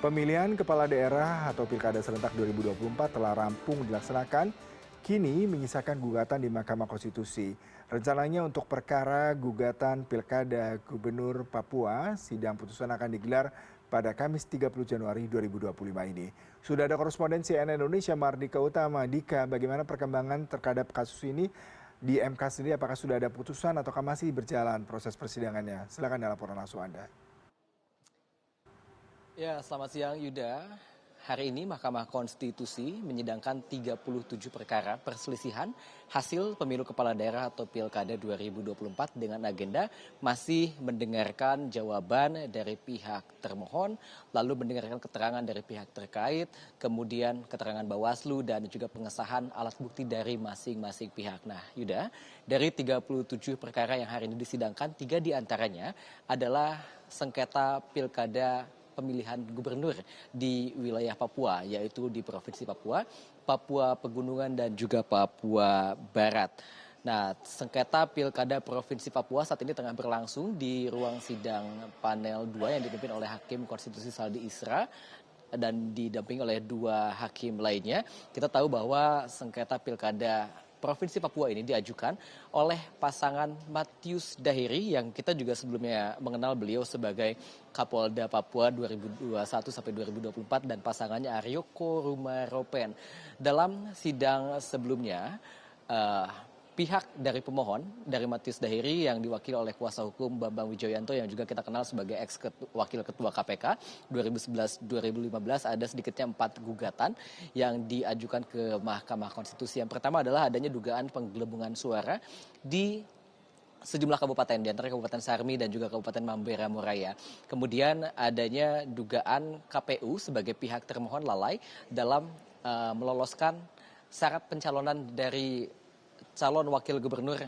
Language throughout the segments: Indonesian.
Pemilihan kepala daerah atau Pilkada serentak 2024 telah rampung dilaksanakan, kini menyisakan gugatan di Mahkamah Konstitusi. Rencananya untuk perkara gugatan Pilkada Gubernur Papua, sidang putusan akan digelar pada Kamis 30 Januari 2025 ini. Sudah ada koresponden CNN Indonesia Mardika Utama. Dika, bagaimana perkembangan terhadap kasus ini di MK sendiri? Apakah sudah ada putusan ataukah masih berjalan proses persidangannya? Silakan laporan langsung Anda. Ya, selamat siang Yuda. Hari ini Mahkamah Konstitusi menyidangkan 37 perkara perselisihan hasil pemilu kepala daerah atau Pilkada 2024 dengan agenda masih mendengarkan jawaban dari pihak termohon, lalu mendengarkan keterangan dari pihak terkait, kemudian keterangan Bawaslu dan juga pengesahan alat bukti dari masing-masing pihak. Nah, Yuda, dari 37 perkara yang hari ini disidangkan, 3 diantaranya adalah sengketa Pilkada pemilihan gubernur di wilayah Papua, yaitu di Provinsi Papua, Papua Pegunungan dan juga Papua Barat. Nah, sengketa Pilkada Provinsi Papua saat ini tengah berlangsung di ruang sidang panel 2 yang dipimpin oleh Hakim Konstitusi Saldi Isra dan didampingi oleh 2 hakim lainnya. Kita tahu bahwa sengketa Pilkada Provinsi Papua ini diajukan oleh pasangan Matius Dahiri yang kita juga sebelumnya mengenal beliau sebagai Kapolda Papua 2021 sampai 2024 dan pasangannya Aryoko Rumaropen. Dalam sidang sebelumnya, pihak dari pemohon, dari Matius Dahiri yang diwakili oleh kuasa hukum Bambang Wijoyanto yang juga kita kenal sebagai wakil ketua KPK 2011-2015, ada sedikitnya 4 gugatan yang diajukan ke Mahkamah Konstitusi. Yang pertama adalah adanya dugaan penggelembungan suara di sejumlah kabupaten, di antara Kabupaten Sarmi dan juga Kabupaten Mambera Moraya. Kemudian adanya dugaan KPU sebagai pihak termohon lalai dalam meloloskan syarat pencalonan dari calon wakil gubernur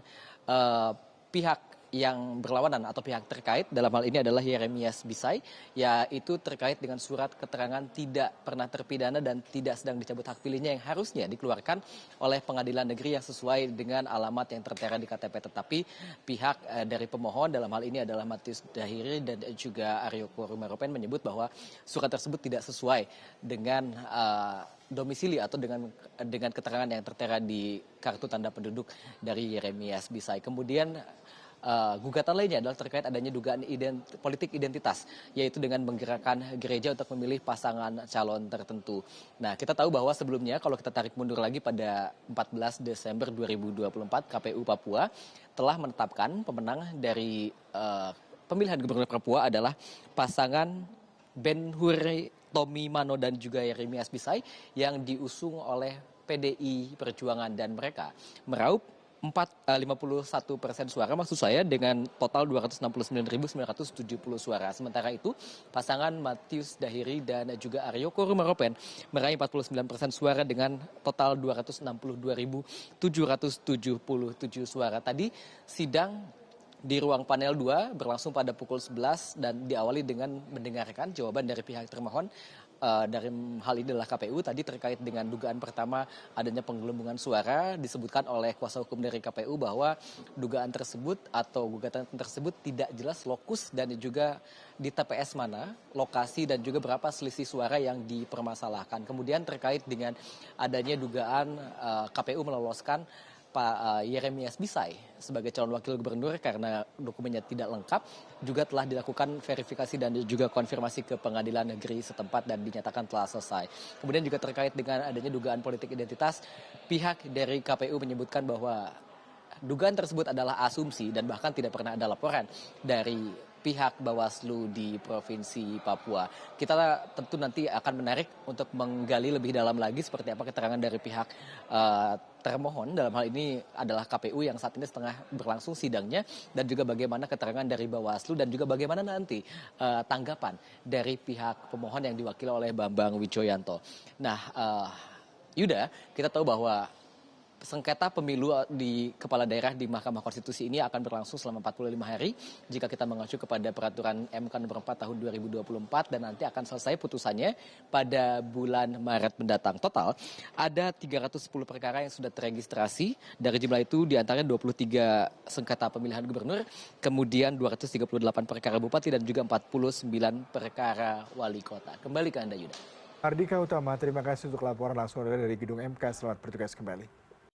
pihak yang berlawanan atau pihak terkait, dalam hal ini adalah Yeremias Bisai, yaitu terkait dengan surat keterangan tidak pernah terpidana dan tidak sedang dicabut hak pilihnya yang harusnya dikeluarkan oleh pengadilan negeri yang sesuai dengan alamat yang tertera di KTP. Tetapi pihak dari pemohon, dalam hal ini adalah Matius Dahiri dan juga Aryoko Rumaropen, menyebut bahwa surat tersebut tidak sesuai dengan domisili atau dengan keterangan yang tertera di kartu tanda penduduk dari Yeremias Bisai. Kemudian gugatan lainnya adalah terkait adanya dugaan politik identitas, yaitu dengan menggerakkan gereja untuk memilih pasangan calon tertentu. Nah, kita tahu bahwa sebelumnya kalau kita tarik mundur lagi pada 14 Desember 2024, KPU Papua telah menetapkan pemenang dari pemilihan gubernur Papua adalah pasangan Ben Hur Tommy Mano dan juga Yeremias Bisai yang diusung oleh PDI Perjuangan, dan mereka meraup 51% suara, maksud saya, dengan total 269.970 suara. Sementara itu, pasangan Matius Dahiri dan juga Aryoko Rumaropen meraih 49% suara dengan total 262.777 suara. Tadi sidang di ruang panel 2 berlangsung pada pukul 11 dan diawali dengan mendengarkan jawaban dari pihak termohon. Dari hal ini adalah KPU tadi terkait dengan dugaan pertama adanya penggelembungan suara. Disebutkan oleh kuasa hukum dari KPU bahwa dugaan tersebut atau gugatan tersebut tidak jelas lokus dan juga di TPS mana, lokasi dan juga berapa selisih suara yang dipermasalahkan. Kemudian terkait dengan adanya dugaan KPU meloloskan Pak Yeremias Bisai sebagai calon wakil gubernur karena dokumennya tidak lengkap, juga telah dilakukan verifikasi dan juga konfirmasi ke pengadilan negeri setempat dan dinyatakan telah selesai. Kemudian juga terkait dengan adanya dugaan politik identitas, pihak dari KPU menyebutkan bahwa dugaan tersebut adalah asumsi dan bahkan tidak pernah ada laporan dari pihak Bawaslu di Provinsi Papua. Kita tentu nanti akan menarik untuk menggali lebih dalam lagi seperti apa keterangan dari pihak termohon, dalam hal ini adalah KPU yang saat ini setengah berlangsung sidangnya, dan juga bagaimana keterangan dari Bawaslu dan juga bagaimana nanti tanggapan dari pihak pemohon yang diwakili oleh Bambang Wijoyanto. Nah, Yuda, kita tahu bahwa sengketa pemilu di kepala daerah di Mahkamah Konstitusi ini akan berlangsung selama 45 hari jika kita mengacu kepada peraturan MK nomor 4 tahun 2024 dan nanti akan selesai putusannya pada bulan Maret mendatang. Total ada 310 perkara yang sudah teregistrasi. Dari jumlah itu diantaranya 23 sengketa pemilihan gubernur, kemudian 238 perkara bupati dan juga 49 perkara wali kota. Kembali ke Anda, Yuda. Mardika Utama, terima kasih untuk laporan langsung dari gedung MK. Selamat bertugas kembali.